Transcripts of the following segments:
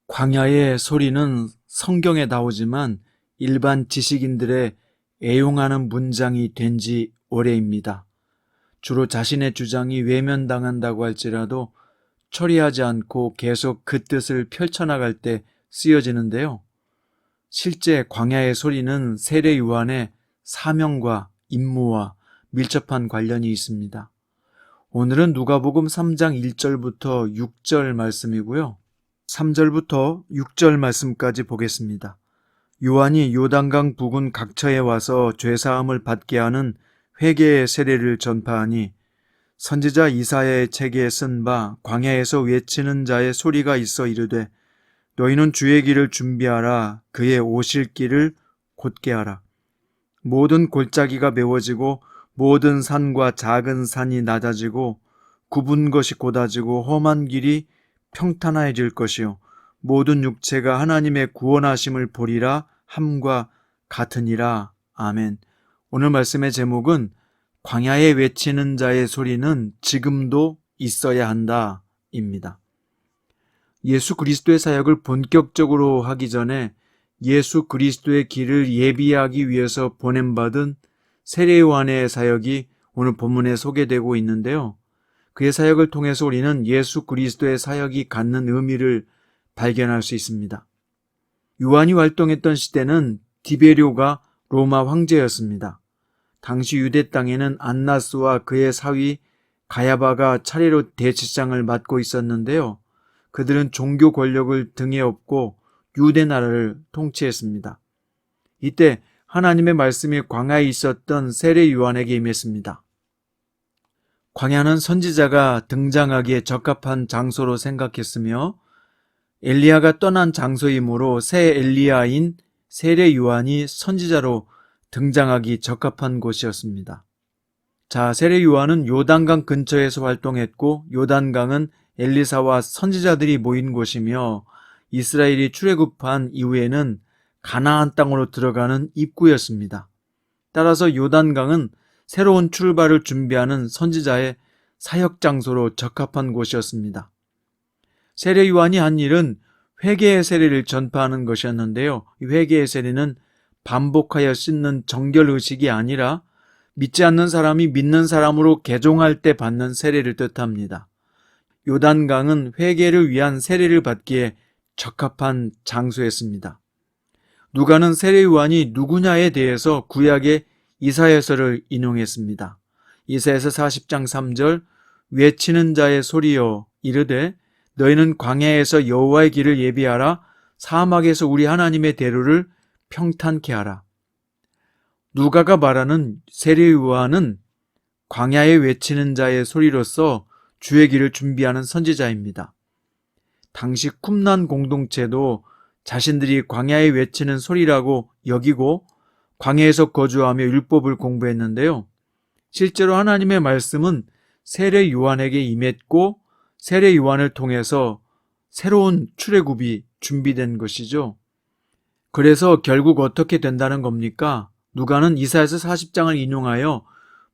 광야의 소리는 성경에 나오지만 일반 지식인들의 애용하는 문장이 된 지 오래입니다. 주로 자신의 주장이 외면당한다고 할지라도 처리하지 않고 계속 그 뜻을 펼쳐나갈 때 쓰여지는데요. 실제 광야의 소리는 세례 요한의 사명과 임무와 밀접한 관련이 있습니다. 오늘은 누가복음 3장 1절부터 6절 말씀이고요. 3절부터 6절 말씀까지 보겠습니다. 요한이 요단강 부근 각처에 와서 죄사함을 받게 하는 회개의 세례를 전파하니 선지자 이사야의 책에 쓴 바 광야에서 외치는 자의 소리가 있어 이르되 너희는 주의 길을 준비하라. 그의 오실 길을 곧게 하라. 모든 골짜기가 메워지고 모든 산과 작은 산이 낮아지고 굽은 것이 곧아지고 험한 길이 평탄해질 것이요 모든 육체가 하나님의 구원하심을 보리라 함과 같으니라. 아멘. 오늘 말씀의 제목은 광야에 외치는 자의 소리는 지금도 있어야 한다 입니다. 예수 그리스도의 사역을 본격적으로 하기 전에 예수 그리스도의 길을 예비하기 위해서 보냄받은 세례 요한의 사역이 오늘 본문에 소개되고 있는데요. 그의 사역을 통해서 우리는 예수 그리스도의 사역이 갖는 의미를 발견할 수 있습니다. 요한이 활동했던 시대는 디베료가 로마 황제였습니다. 당시 유대 땅에는 안나스와 그의 사위 가야바가 차례로 대제사장을 맡고 있었는데요. 그들은 종교 권력을 등에 업고 유대 나라를 통치했습니다. 이때 하나님의 말씀이 광야에 있었던 세례 요한에게 임했습니다. 광야는 선지자가 등장하기에 적합한 장소로 생각했으며 엘리야가 떠난 장소이므로 새 엘리야인 세례 요한이 선지자로 등장하기 적합한 곳이었습니다. 자, 세례 요한은 요단강 근처에서 활동했고 요단강은 엘리사와 선지자들이 모인 곳이며 이스라엘이 출애굽한 이후에는 가나안 땅으로 들어가는 입구였습니다. 따라서 요단강은 새로운 출발을 준비하는 선지자의 사역 장소로 적합한 곳이었습니다. 세례 요한이 한 일은 회개의 세례를 전파하는 것이었는데요. 이 회개의 세례는 반복하여 씻는 정결의식이 아니라 믿지 않는 사람이 믿는 사람으로 개종할 때 받는 세례를 뜻합니다. 요단강은 회개를 위한 세례를 받기에 적합한 장소였습니다. 누가는 세례 요한이 누구냐에 대해서 구약의 이사야서를 인용했습니다. 이사야서 40장 3절 외치는 자의 소리여 이르되 너희는 광야에서 여호와의 길을 예비하라. 사막에서 우리 하나님의 대로를 평탄케 하라. 누가가 말하는 세례 요한은 광야에 외치는 자의 소리로서 주의 길을 준비하는 선지자입니다. 당시 쿰난 공동체도 자신들이 광야에 외치는 소리라고 여기고 광야에서 거주하며 율법을 공부했는데요. 실제로 하나님의 말씀은 세례 요한에게 임했고 세례 요한을 통해서 새로운 출애굽이 준비된 것이죠. 그래서 결국 어떻게 된다는 겁니까? 누가는 이사야서 40장을 인용하여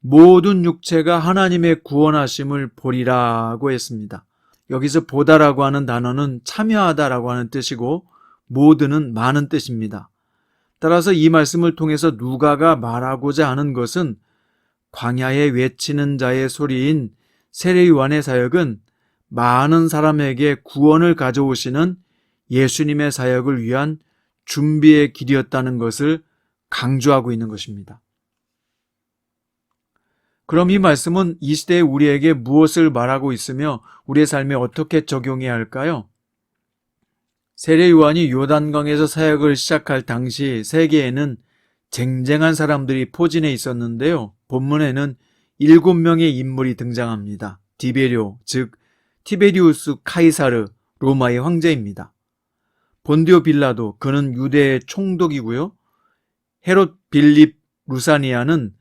모든 육체가 하나님의 구원하심을 보리라고 했습니다. 여기서 보다라고 하는 단어는 참여하다라고 하는 뜻이고 모든은 많은 뜻입니다. 따라서 이 말씀을 통해서 누가가 말하고자 하는 것은 광야에 외치는 자의 소리인 세례 요한의 사역은 많은 사람에게 구원을 가져오시는 예수님의 사역을 위한 준비의 길이었다는 것을 강조하고 있는 것입니다. 그럼 이 말씀은 이 시대에 우리에게 무엇을 말하고 있으며 우리의 삶에 어떻게 적용해야 할까요? 세례 요한이 요단강에서 사역을 시작할 당시 세계에는 쟁쟁한 사람들이 포진해 있었는데요. 본문에는 7명의 인물이 등장합니다. 디베료, 즉 티베리우스 카이사르, 로마의 황제입니다. 본디오 빌라도, 그는 유대의 총독이고요. 헤롯 빌립 루사니아는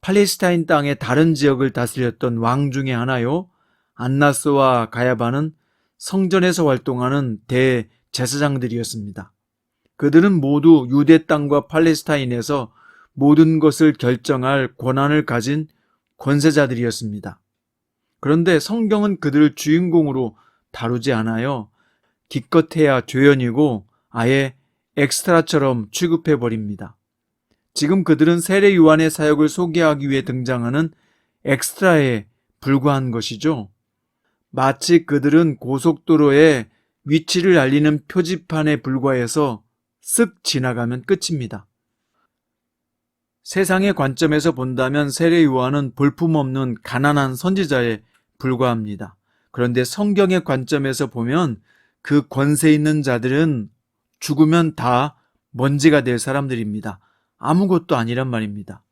팔레스타인 땅의 다른 지역을 다스렸던 왕 중에 하나요. 안나스와 가야바는 성전에서 활동하는 대제사장들이었습니다. 그들은 모두 유대 땅과 팔레스타인에서 모든 것을 결정할 권한을 가진 권세자들이었습니다. 그런데 성경은 그들을 주인공으로 다루지 않아요. 기껏해야 조연이고 아예 엑스트라처럼 취급해버립니다. 지금 그들은 세례 요한의 사역을 소개하기 위해 등장하는 엑스트라에 불과한 것이죠. 마치 그들은 고속도로의 위치를 알리는 표지판에 불과해서 쓱 지나가면 끝입니다. 세상의 관점에서 본다면 세례 요한은 볼품없는 가난한 선지자에 불과합니다. 그런데 성경의 관점에서 보면 그 권세 있는 자들은 죽으면 다 먼지가 될 사람들입니다. 아무것도 아니란 말입니다.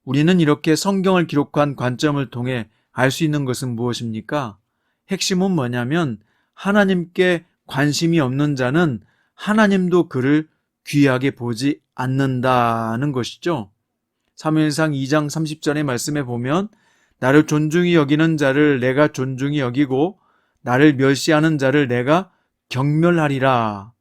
우리는 이렇게 성경을 기록한 관점을 통해 알 수 있는 것은 무엇입니까? 핵심은 뭐냐면 하나님께 관심이 없는 자는 하나님도 그를 귀하게 보지 않는다는 것이죠. 사무엘상 2장 30절의 말씀에 보면 나를 존중히 여기는 자를 내가 존중히 여기고 나를 멸시하는 자를 내가 경멸하리라.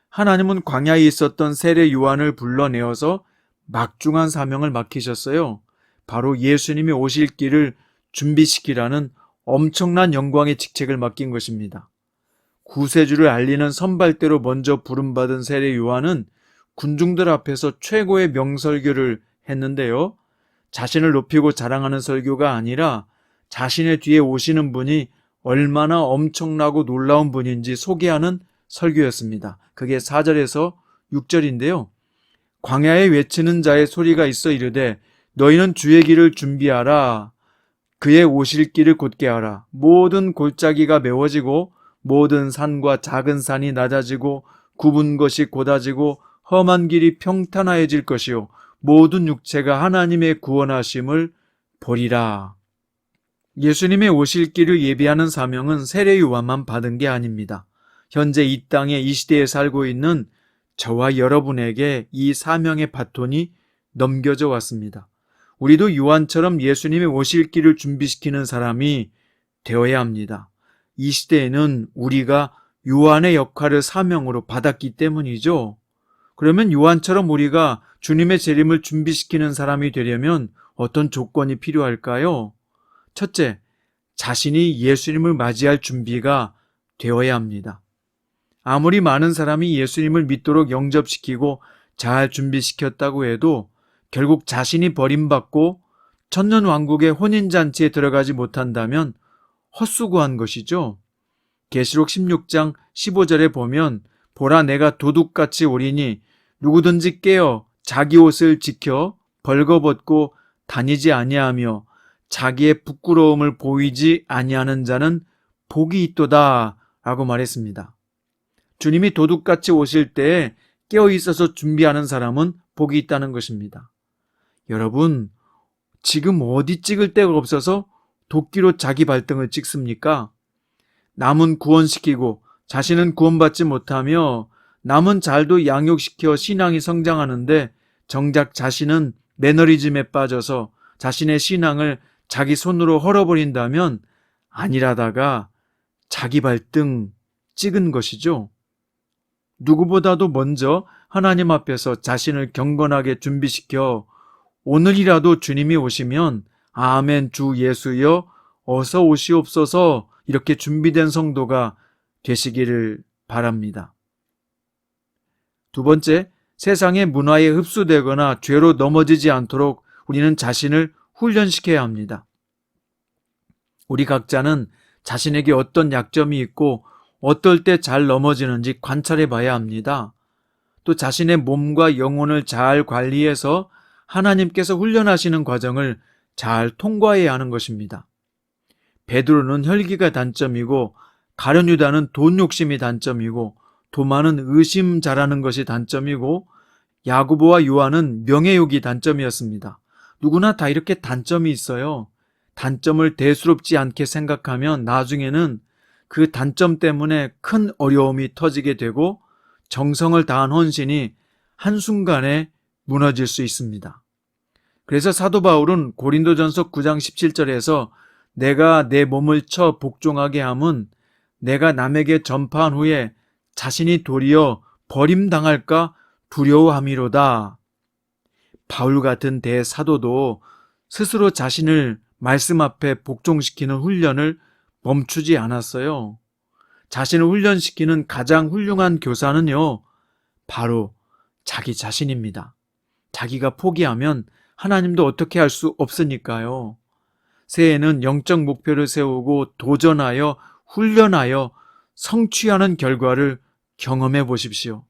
하나님은 광야에 있었던 세례 요한을 불러내어서 막중한 사명을 맡기셨어요. 바로 예수님이 오실 길을 준비시키라는 엄청난 영광의 직책을 맡긴 것입니다. 구세주를 알리는 선발대로 먼저 부름받은 세례 요한은 군중들 앞에서 최고의 명설교를 했는데요. 자신을 높이고 자랑하는 설교가 아니라 자신의 뒤에 오시는 분이 얼마나 엄청나고 놀라운 분인지 소개하는 설교였습니다. 그게 4절에서 6절인데요. 광야에 외치는 자의 소리가 있어 이르되 너희는 주의 길을 준비하라. 그의 오실 길을 곧게 하라. 모든 골짜기가 메워지고 모든 산과 작은 산이 낮아지고 굽은 것이 곧아지고 험한 길이 평탄하여질 것이요 모든 육체가 하나님의 구원하심을 보리라. 예수님의 오실 길을 예비하는 사명은 세례 요한만 받은 게 아닙니다. 현재 이 땅에 이 시대에 살고 있는 저와 여러분에게 이 사명의 바톤이 넘겨져 왔습니다. 우리도 요한처럼 예수님의 오실 길을 준비시키는 사람이 되어야 합니다. 이 시대에는 우리가 요한의 역할을 사명으로 받았기 때문이죠. 그러면 요한처럼 우리가 주님의 재림을 준비시키는 사람이 되려면 어떤 조건이 필요할까요? 첫째, 자신이 예수님을 맞이할 준비가 되어야 합니다. 아무리 많은 사람이 예수님을 믿도록 영접시키고 잘 준비시켰다고 해도 결국 자신이 버림받고 천년왕국의 혼인잔치에 들어가지 못한다면 헛수고한 것이죠. 계시록 16장 15절에 보면 보라 내가 도둑같이 오리니 누구든지 깨어 자기 옷을 지켜 벌거벗고 다니지 아니하며 자기의 부끄러움을 보이지 아니하는 자는 복이 있도다 라고 말했습니다. 주님이 도둑같이 오실 때에 깨어있어서 준비하는 사람은 복이 있다는 것입니다. 여러분, 지금 어디 찍을 데가 없어서 도끼로 자기 발등을 찍습니까? 남은 구원시키고 자신은 구원받지 못하며 남은 잘도 양육시켜 신앙이 성장하는데 정작 자신은 매너리즘에 빠져서 자신의 신앙을 자기 손으로 헐어버린다면 아니라다가 자기 발등 찍은 것이죠. 누구보다도 먼저 하나님 앞에서 자신을 경건하게 준비시켜 오늘이라도 주님이 오시면 아멘 주 예수여 어서 오시옵소서 이렇게 준비된 성도가 되시기를 바랍니다. 두 번째, 세상의 문화에 흡수되거나 죄로 넘어지지 않도록 우리는 자신을 훈련시켜야 합니다. 우리 각자는 자신에게 어떤 약점이 있고 어떨 때 잘 넘어지는지 관찰해 봐야 합니다. 또 자신의 몸과 영혼을 잘 관리해서 하나님께서 훈련하시는 과정을 잘 통과해야 하는 것입니다. 베드로는 혈기가 단점이고 가룟 유다는 돈 욕심이 단점이고 도마는 의심 잘하는 것이 단점이고 야고보와 요한은 명예욕이 단점이었습니다. 누구나 다 이렇게 단점이 있어요. 단점을 대수롭지 않게 생각하면 나중에는 그 단점 때문에 큰 어려움이 터지게 되고 정성을 다한 헌신이 한순간에 무너질 수 있습니다. 그래서 사도 바울은 고린도전서 9장 17절에서 내가 내 몸을 쳐 복종하게 함은 내가 남에게 전파한 후에 자신이 도리어 버림당할까 두려워함이로다. 바울 같은 대사도도 스스로 자신을 말씀 앞에 복종시키는 훈련을 멈추지 않았어요. 자신을 훈련시키는 가장 훌륭한 교사는요, 바로 자기 자신입니다. 자기가 포기하면 하나님도 어떻게 할 수 없으니까요. 새해에는 영적 목표를 세우고 도전하여 훈련하여 성취하는 결과를 경험해 보십시오.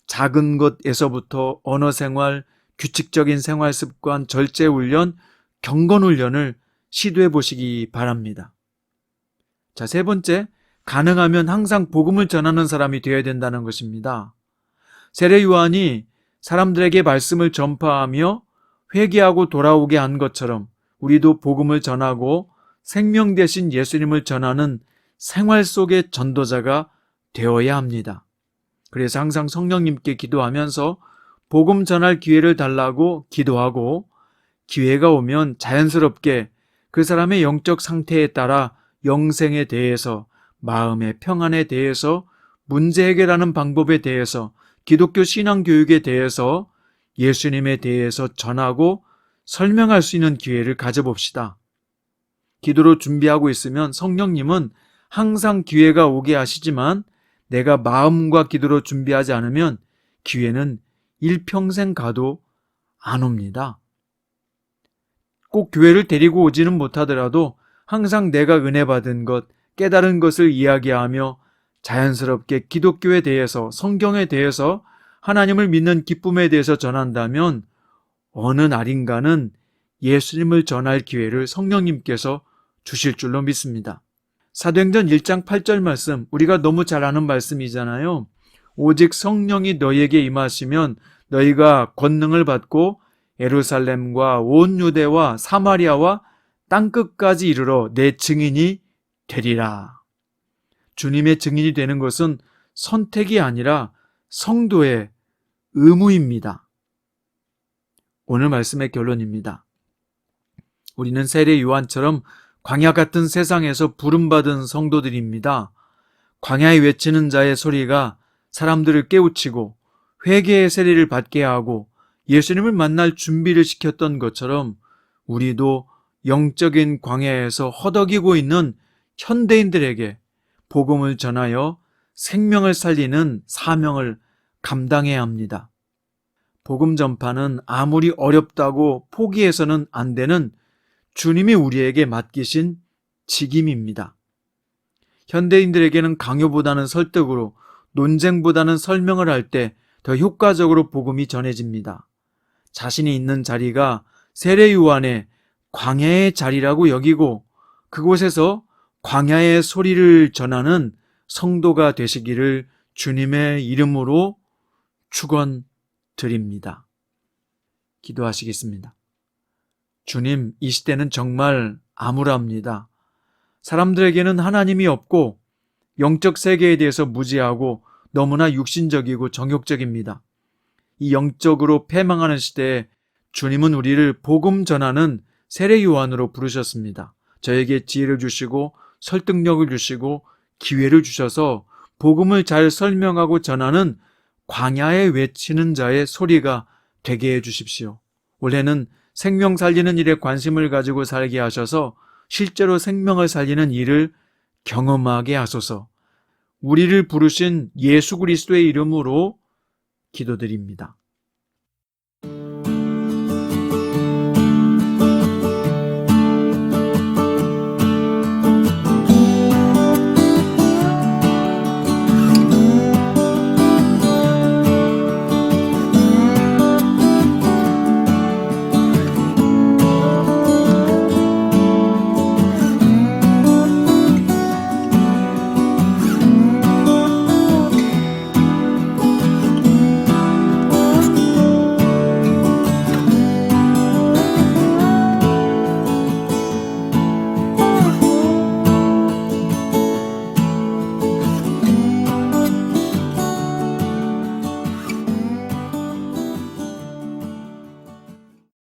작은 것에서부터 언어 생활, 규칙적인 생활 습관, 절제 훈련, 경건 훈련을 시도해 보시기 바랍니다. 자, 세 번째, 가능하면 항상 복음을 전하는 사람이 되어야 된다는 것입니다. 세례 요한이 사람들에게 말씀을 전파하며 회개하고 돌아오게 한 것처럼 우리도 복음을 전하고 생명 대신 예수님을 전하는 생활 속의 전도자가 되어야 합니다. 그래서 항상 성령님께 기도하면서 복음 전할 기회를 달라고 기도하고, 기회가 오면 자연스럽게 그 사람의 영적 상태에 따라 영생에 대해서, 마음의 평안에 대해서, 문제 해결하는 방법에 대해서, 기독교 신앙 교육에 대해서, 예수님에 대해서 전하고 설명할 수 있는 기회를 가져봅시다. 기도로 준비하고 있으면 성령님은 항상 기회가 오게 하시지만, 내가 마음과 기도로 준비하지 않으면 기회는 일평생 가도 안 옵니다. 꼭 교회를 데리고 오지는 못하더라도 항상 내가 은혜 받은 것, 깨달은 것을 이야기하며 자연스럽게 기독교에 대해서, 성경에 대해서, 하나님을 믿는 기쁨에 대해서 전한다면 어느 날인가는 예수님을 전할 기회를 성령님께서 주실 줄로 믿습니다. 사도행전 1장 8절 말씀, 우리가 너무 잘 아는 말씀이잖아요. 오직 성령이 너희에게 임하시면 너희가 권능을 받고 예루살렘과 온 유대와 사마리아와 땅끝까지 이르러 내 증인이 되리라. 주님의 증인이 되는 것은 선택이 아니라 성도의 의무입니다. 오늘 말씀의 결론입니다. 우리는 세례 요한처럼 광야 같은 세상에서 부름받은 성도들입니다. 광야에 외치는 자의 소리가 사람들을 깨우치고 회개의 세례를 받게 하고 예수님을 만날 준비를 시켰던 것처럼 우리도 영적인 광야에서 허덕이고 있는 현대인들에게 복음을 전하여 생명을 살리는 사명을 감당해야 합니다. 복음 전파는 아무리 어렵다고 포기해서는 안 되는 주님이 우리에게 맡기신 직임입니다. 현대인들에게는 강요보다는 설득으로, 논쟁보다는 설명을 할 때 더 효과적으로 복음이 전해집니다. 자신이 있는 자리가 세례 요한의 광야의 자리라고 여기고 그곳에서 광야의 소리를 전하는 성도가 되시기를 주님의 이름으로 축원드립니다. 기도하시겠습니다. 주님, 이 시대는 정말 암울합니다. 사람들에게는 하나님이 없고 영적 세계에 대해서 무지하고 너무나 육신적이고 정욕적입니다. 이 영적으로 패망하는 시대에 주님은 우리를 복음 전하는 세례 요한으로 부르셨습니다. 저에게 지혜를 주시고 설득력을 주시고 기회를 주셔서 복음을 잘 설명하고 전하는 광야에 외치는 자의 소리가 되게 해주십시오. 올해는 생명 살리는 일에 관심을 가지고 살게 하셔서 실제로 생명을 살리는 일을 경험하게 하소서. 우리를 부르신 예수 그리스도의 이름으로 기도드립니다.